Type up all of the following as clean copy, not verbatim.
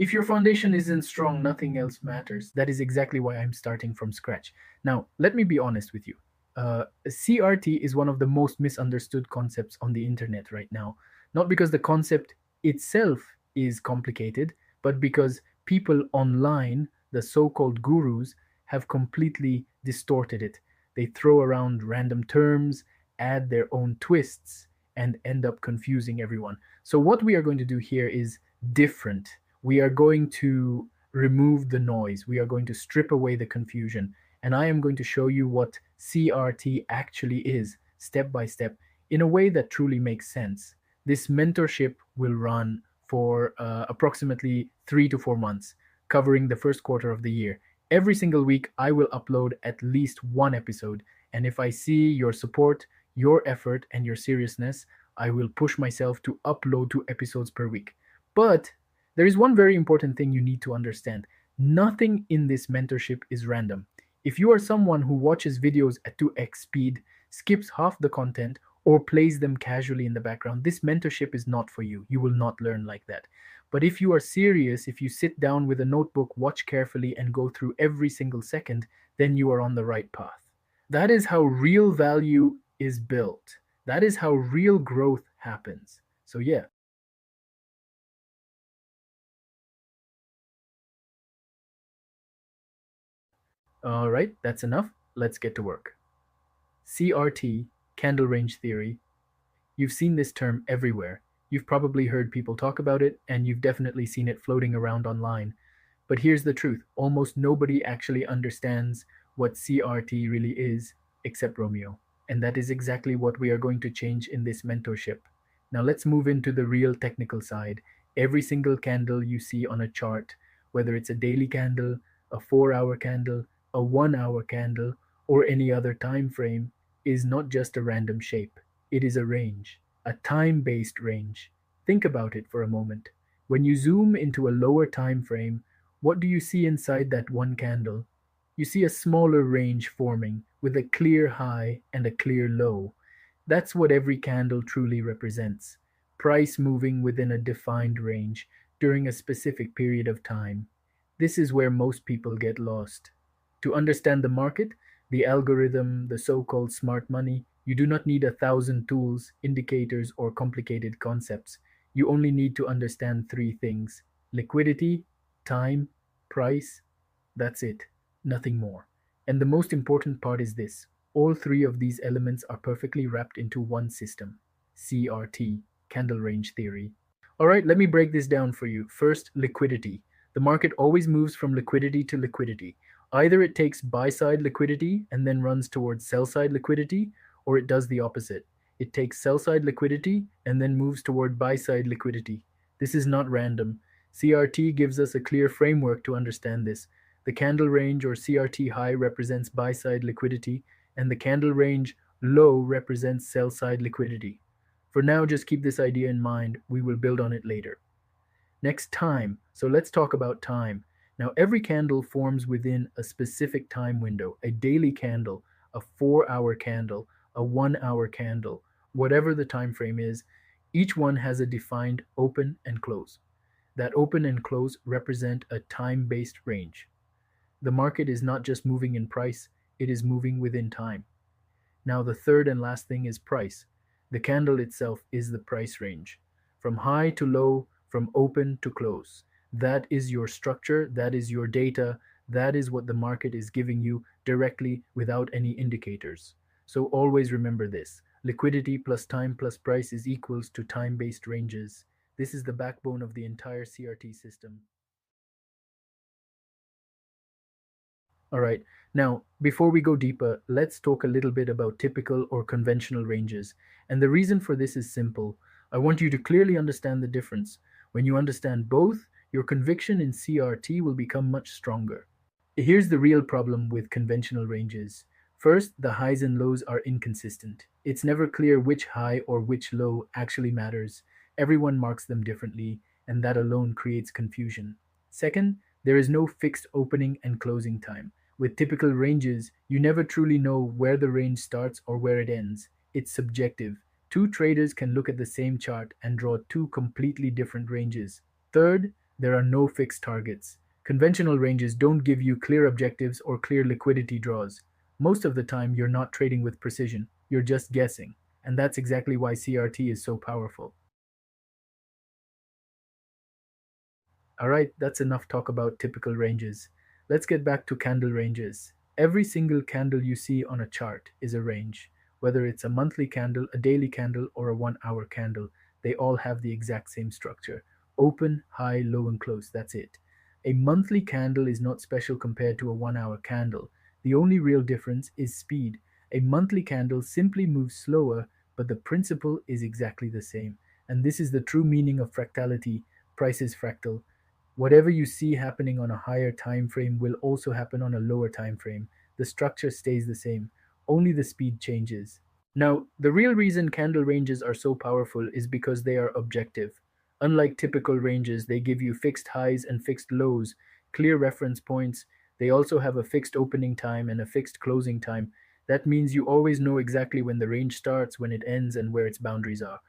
If your foundation isn't strong, nothing else matters. That is exactly why I'm starting from scratch. Now, let me be honest with you. CRT is one of the most misunderstood concepts on the internet right now. Not because the concept itself is complicated, but because people online, the so called gurus, have completely distorted it. They throw around random terms, add their own twists, and end up confusing everyone. So, what we are going to do here is different. We are going to remove the noise, we are going to strip away the confusion, and I am going to show you what CRT actually is, step by step, in a way that truly makes sense. This mentorship will run for approximately 3 to 4 months, covering the first quarter of the year. Every single week, I will upload at least one episode, and if I see your support, your effort, and your seriousness, I will push myself to upload 2 episodes per week. But there is one very important thing you need to understand. Nothing in this mentorship is random. If you are someone who watches videos at 2x speed, skips half the content, or plays them casually in the background, this mentorship is not for you. You will not learn like that. But if you are serious, if you sit down with a notebook, watch carefully, and go through every single second, then you are on the right path. That is how real value is built. That is how real growth happens. So, yeah. All right, that's enough. Let's get to work. CRT, candle range theory. You've seen this term everywhere. You've probably heard people talk about it, and you've definitely seen it floating around online. But here's the truth, almost nobody actually understands what CRT really is, except Romeo. And that is exactly what we are going to change in this mentorship. Now let's move into the real technical side. Every single candle you see on a chart, whether it's a daily candle, a 4 hour candle, a 1 hour candle, or any other time frame, is not just a random shape. It is a range, a time based range. Think about it for a moment. When you zoom into a lower time frame, what do you see inside that one candle? You see a smaller range forming with a clear high and a clear low. That's what every candle truly represents, price moving within a defined range during a specific period of time. This is where most people get lost. To understand the market, the algorithm, the so called smart money, you do not need 1,000 tools, indicators, or complicated concepts. You only need to understand three things: liquidity, time, price. That's it, nothing more. And the most important part is this: all three of these elements are perfectly wrapped into one system: CRT, candle range theory. All right, let me break this down for you. First, liquidity. The market always moves from liquidity to liquidity. Either it takes buy side liquidity and then runs towards sell side liquidity, or it does the opposite. It takes sell side liquidity and then moves toward buy side liquidity. This is not random. CRT gives us a clear framework to understand this. The candle range or CRT high represents buy side liquidity, and the candle range low represents sell side liquidity. For now, just keep this idea in mind. We will build on it later. Next, time. So let's talk about time. Now, every candle forms within a specific time window: a daily candle, a 4 hour candle, a 1 hour candle, whatever the time frame is. Each one has a defined open and close. That open and close represent a time based range. The market is not just moving in price, it is moving within time. Now, the third and last thing is price. The candle itself is the price range, from high to low, from open to close. That is your structure, that is your data, that is what the market is giving you directly without any indicators. So always remember this: liquidity plus time plus price is equals to time based ranges. This is the backbone of the entire CRT system. All right. Now, before we go deeper, let's talk a little bit about typical or conventional ranges. And the reason for this is simple. I want you to clearly understand the difference. When you understand both, your conviction in CRT will become much stronger. Here's the real problem with conventional ranges. First, the highs and lows are inconsistent. It's never clear which high or which low actually matters. Everyone marks them differently, and that alone creates confusion. Second, there is no fixed opening and closing time. With typical ranges, you never truly know where the range starts or where it ends. It's subjective. Two traders can look at the same chart and draw two completely different ranges. Third, There are no fixed targets. Conventional ranges don't give you clear objectives or clear liquidity draws. Most of the time, you're not trading with precision, you're just guessing. And that's exactly why CRT is so powerful. Alright, that's enough talk about typical ranges. Let's get back to candle ranges. Every single candle you see on a chart is a range. Whether it's a monthly candle, a daily candle, or a 1 hour candle, they all have the exact same structure: open, high, low, and close. That's it. A monthly candle is not special compared to a 1 hour candle. The only real difference is speed. A monthly candle simply moves slower, but the principle is exactly the same. And this is the true meaning of fractality. Price is fractal. Whatever you see happening on a higher time frame will also happen on a lower time frame. The structure stays the same, only the speed changes. Now, the real reason candle ranges are so powerful is because they are objective. Unlike typical ranges, they give you fixed highs and fixed lows, clear reference points. They also have a fixed opening time and a fixed closing time. That means you always know exactly when the range starts, when it ends, and where its boundaries are.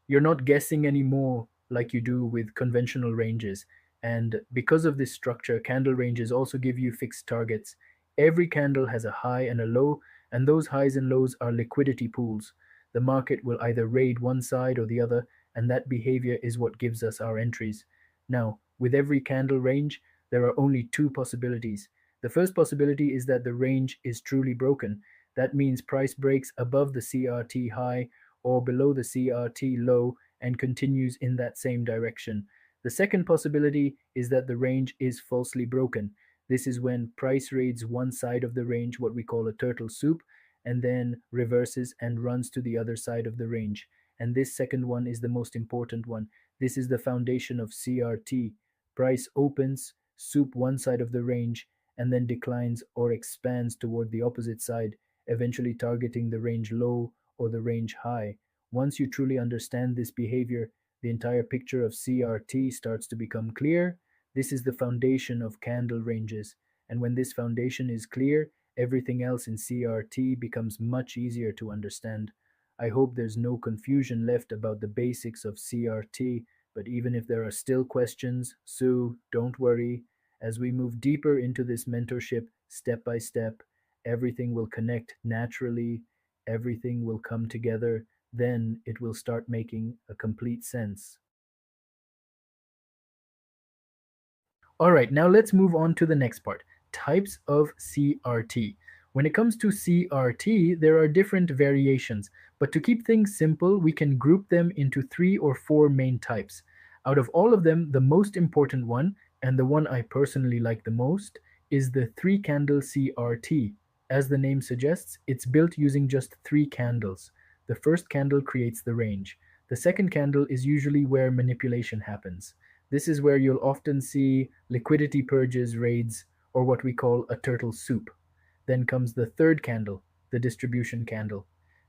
You're not guessing anymore like you do with conventional ranges. And because of this structure, candle ranges also give you fixed targets. Every candle has a high and a low, and those highs and lows are liquidity pools. The market will either raid one side or the other, and that behavior is what gives us our entries. Now, with every candle range, there are only two possibilities. The first possibility is that the range is truly broken. That means price breaks above the CRT high or below the CRT low and continues in that same direction. The second possibility is that the range is falsely broken. This is when price raids one side of the range, what we call a turtle soup, and then reverses and runs to the other side of the range. And this second one is the most important one. This is the foundation of CRT. Price opens, soup one side of the range, and then declines or expands toward the opposite side, eventually targeting the range low or the range high. Once you truly understand this behavior, the entire picture of CRT starts to become clear. This is the foundation of candle ranges. And when this foundation is clear, everything else in CRT becomes much easier to understand. I hope there's no confusion left about the basics of CRT, but even if there are still questions, Sue, don't worry. As we move deeper into this mentorship, step by step, everything will connect naturally, everything will come together, then it will start making a complete sense. All right, now let's move on to the next part: types of CRT. When it comes to CRT, there are different variations, but to keep things simple, we can group them into three or four main types. Out of all of them, the most important one, and the one I personally like the most, is the three candle CRT. As the name suggests, it's built using just three candles. The first candle creates the range. The second candle is usually where manipulation happens. This is where you'll often see liquidity purges, raids, or what we call a turtle soup. Then comes the third candle, the distribution candle.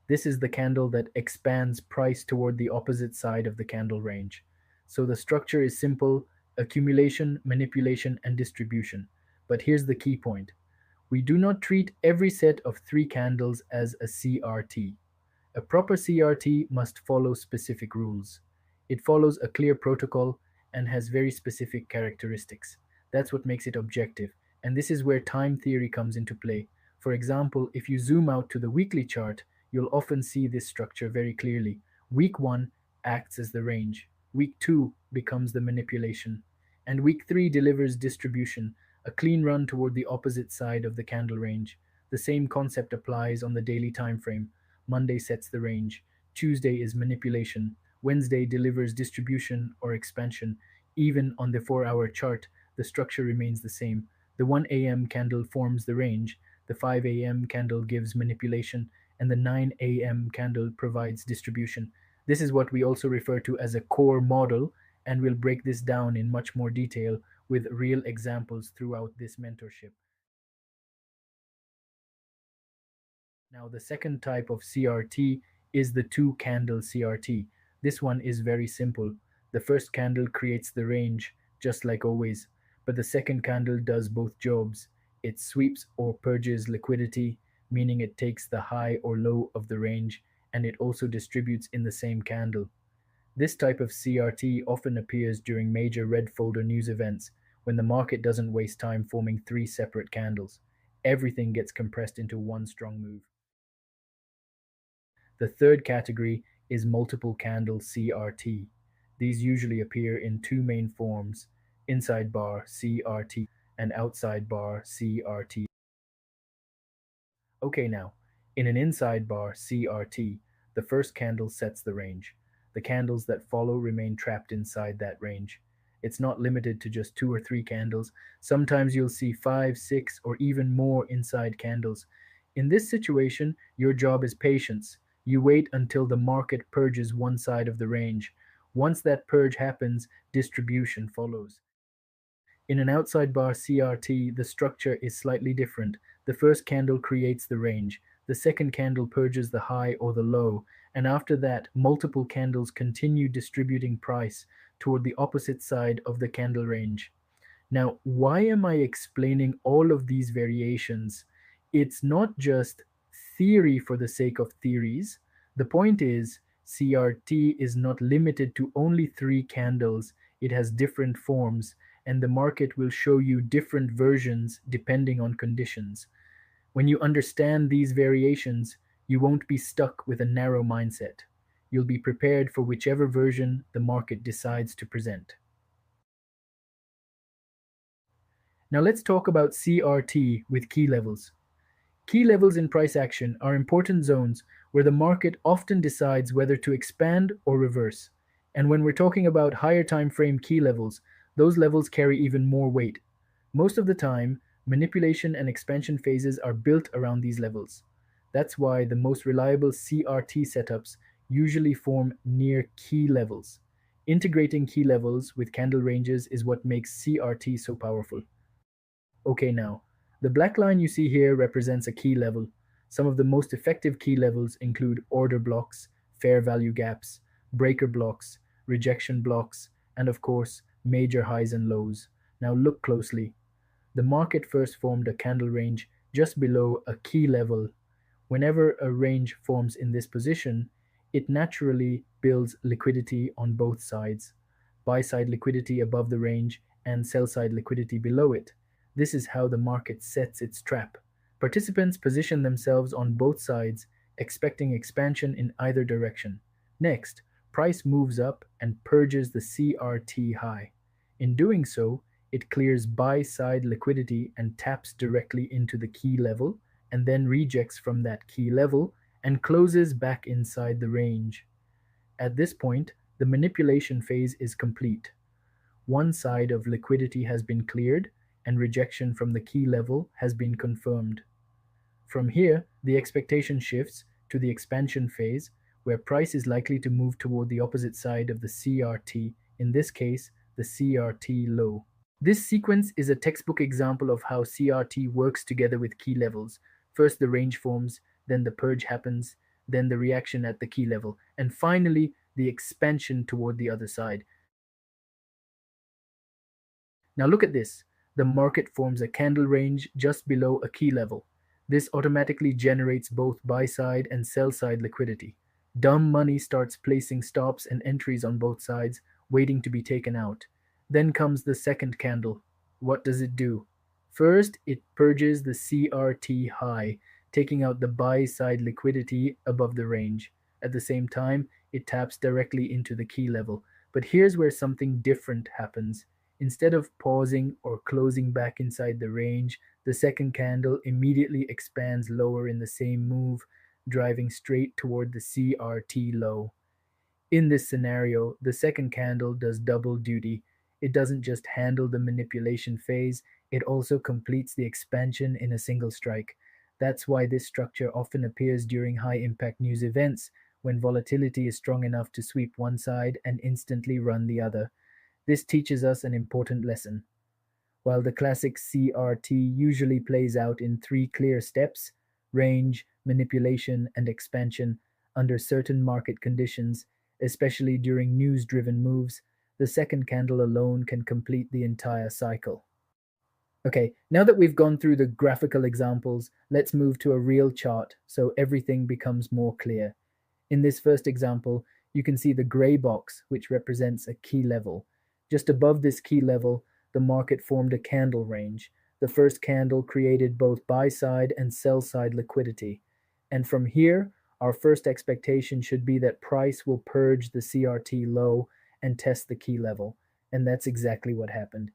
This is the candle that expands price toward the opposite side of the candle range. So the structure is simple: accumulation, manipulation, and distribution. But here's the key point: we do not treat every set of three candles as a CRT. A proper CRT must follow specific rules. It follows a clear protocol and has very specific characteristics. That's what makes it objective. And this is where time theory comes into play. For example, if you zoom out to the weekly chart, you'll often see this structure very clearly. Week 1 acts as the range, week 2 becomes the manipulation, and week 3 delivers distribution, a clean run toward the opposite side of the candle range. The same concept applies on the daily time frame. Monday sets the range, Tuesday is manipulation, Wednesday delivers distribution or expansion. Even on the 4 hour chart, the structure remains the same. The 1 a.m. candle forms the range, the 5 a.m. candle gives manipulation, and the 9 a.m. candle provides distribution. This is what we also refer to as a core model, and we'll break this down in much more detail with real examples throughout this mentorship. Now, the second type of CRT is the two candle CRT. This one is very simple. The first candle creates the range, just like always, but the second candle does both jobs. It sweeps or purges liquidity, meaning it takes the high or low of the range, and it also distributes in the same candle. This type of CRT often appears during major red folder news events when the market doesn't waste time forming three separate candles. Everything gets compressed into one strong move. The third category is multiple candle CRT. These usually appear in two main forms: inside bar CRT and outside bar CRT. Okay, now, in an inside bar CRT, the first candle sets the range. The candles that follow remain trapped inside that range. It's not limited to just two or three candles. Sometimes you'll see five, six, or even more inside candles. In this situation, your job is patience. You wait until the market purges one side of the range. Once that purge happens, distribution follows. In an outside bar CRT, the structure is slightly different. The first candle creates the range, the second candle purges the high or the low, and after that, multiple candles continue distributing price toward the opposite side of the candle range. Now, why am I explaining all of these variations? It's not just theory for the sake of theories. The point is, CRT is not limited to only three candles, it has different forms, and the market will show you different versions depending on conditions. When you understand these variations, you won't be stuck with a narrow mindset. You'll be prepared for whichever version the market decides to present. Now let's talk about CRT with key levels. Key levels in price action are important zones where the market often decides whether to expand or reverse. And when we're talking about higher time frame key levels, those levels carry even more weight. Most of the time, manipulation and expansion phases are built around these levels. That's why the most reliable CRT setups usually form near key levels. Integrating key levels with candle ranges is what makes CRT so powerful. Okay, now, the black line you see here represents a key level. Some of the most effective key levels include order blocks, fair value gaps, breaker blocks, rejection blocks, and of course, major highs and lows. Now look closely. The market first formed a candle range just below a key level. Whenever a range forms in this position, it naturally builds liquidity on both sides: buy side liquidity above the range and sell side liquidity below it. This is how the market sets its trap. Participants position themselves on both sides, expecting expansion in either direction. Next, price moves up and purges the CRT high. In doing so, it clears buy side liquidity and taps directly into the key level, and then rejects from that key level and closes back inside the range. At this point, the manipulation phase is complete. One side of liquidity has been cleared, and rejection from the key level has been confirmed. From here, the expectation shifts to the expansion phase, where price is likely to move toward the opposite side of the CRT, in this case, the CRT low. This sequence is a textbook example of how CRT works together with key levels. First, the range forms, then the purge happens, then the reaction at the key level, and finally, the expansion toward the other side. Now look at this. The market forms a candle range just below a key level. This automatically generates both buy side and sell side liquidity. Dumb money starts placing stops and entries on both sides, waiting to be taken out. Then comes the second candle. What does it do? First, it purges the CRT high, taking out the buy side liquidity above the range. At the same time, it taps directly into the key level. But here's where something different happens. Instead of pausing or closing back inside the range, the second candle immediately expands lower in the same move, driving straight toward the CRT low. In this scenario, the second candle does double duty. It doesn't just handle the manipulation phase, it also completes the expansion in a single strike. That's why this structure often appears during high impact news events, when volatility is strong enough to sweep one side and instantly run the other. This teaches us an important lesson. While the classic CRT usually plays out in three clear steps: range, manipulation, and expansion under certain market conditions, especially during news driven moves, the second candle alone can complete the entire cycle. Okay, now that we've gone through the graphical examples, let's move to a real chart so everything becomes more clear. In this first example, You can see the gray box, which represents a key level. Just above this key level, the market formed a candle range. The first candle created both buy side and sell side liquidity. And from here, our first expectation should be that price will purge the CRT low and test the key level. And that's exactly what happened.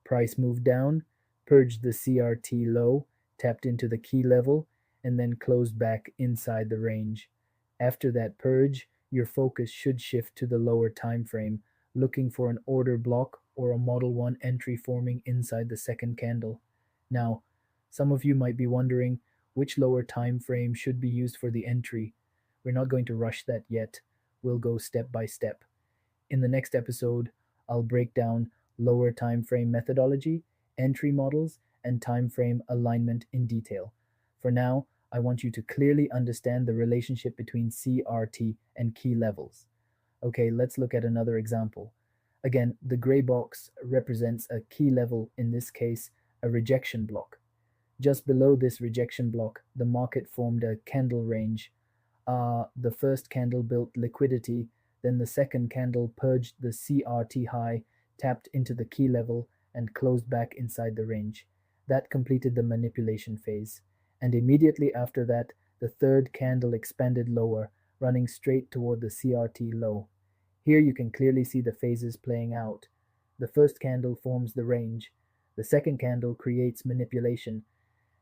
Price moved down, purged the CRT low, tapped into the key level, and then closed back inside the range. After that purge, your focus should shift to the lower time frame, looking for an order block or a Model 1 entry forming inside the second candle. Now, some of you might be wondering which lower time frame should be used for the entry. We're not going to rush that yet. We'll go step by step. In the next episode, I'll break down lower time frame methodology, entry models, and time frame alignment in detail. For now, I want you to clearly understand the relationship between CRT and key levels. Okay, let's look at another example. Again, the gray box represents a key level, in this case, a rejection block. Just below this rejection block, the market formed a candle range. The first candle built liquidity, then the second candle purged the CRT high, tapped into the key level, and closed back inside the range. That completed the manipulation phase. And immediately after that, the third candle expanded lower, running straight toward the CRT low. Here you can clearly see the phases playing out. The first candle forms the range, the second candle creates manipulation,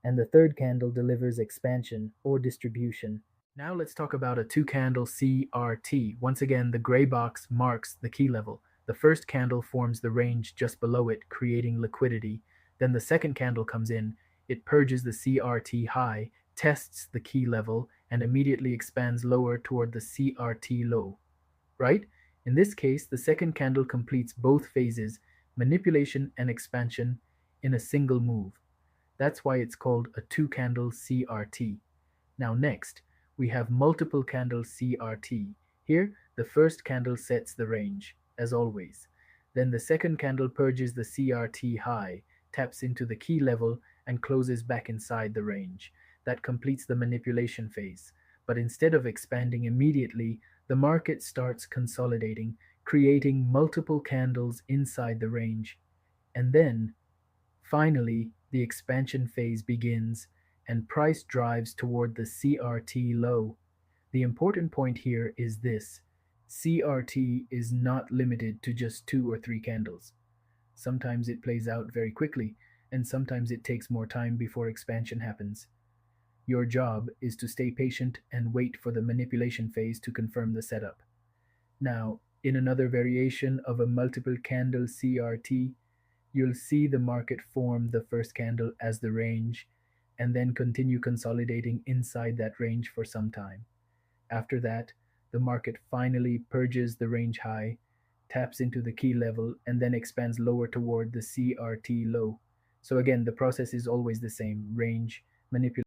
and the third candle delivers expansion or distribution. Now let's talk about a two candle CRT. Once again, the gray box marks the key level. The first candle forms the range just below it, creating liquidity. Then the second candle comes in, it purges the CRT high, tests the key level, and immediately expands lower toward the CRT low. Right? In this case, the second candle completes both phases, manipulation and expansion, in a single move. That's why it's called a two candle CRT. Now next, we have multiple candle CRT. Here, the first candle sets the range, as always. Then the second candle purges the CRT high, taps into the key level, and closes back inside the range. That completes the manipulation phase. But instead of expanding immediately, the market starts consolidating, creating multiple candles inside the range. And then, finally, the expansion phase begins and price drives toward the CRT low. The important point here is this: CRT is not limited to just two or three candles. Sometimes it plays out very quickly, and sometimes it takes more time before expansion happens. Your job is to stay patient and wait for the manipulation phase to confirm the setup. Now, in another variation of a multiple candle CRT, you'll see the market form the first candle as the range and then continue consolidating inside that range for some time. After that, the market finally purges the range high, taps into the key level, and then expands lower toward the CRT low. So again, the process is always the same: range, manipulation.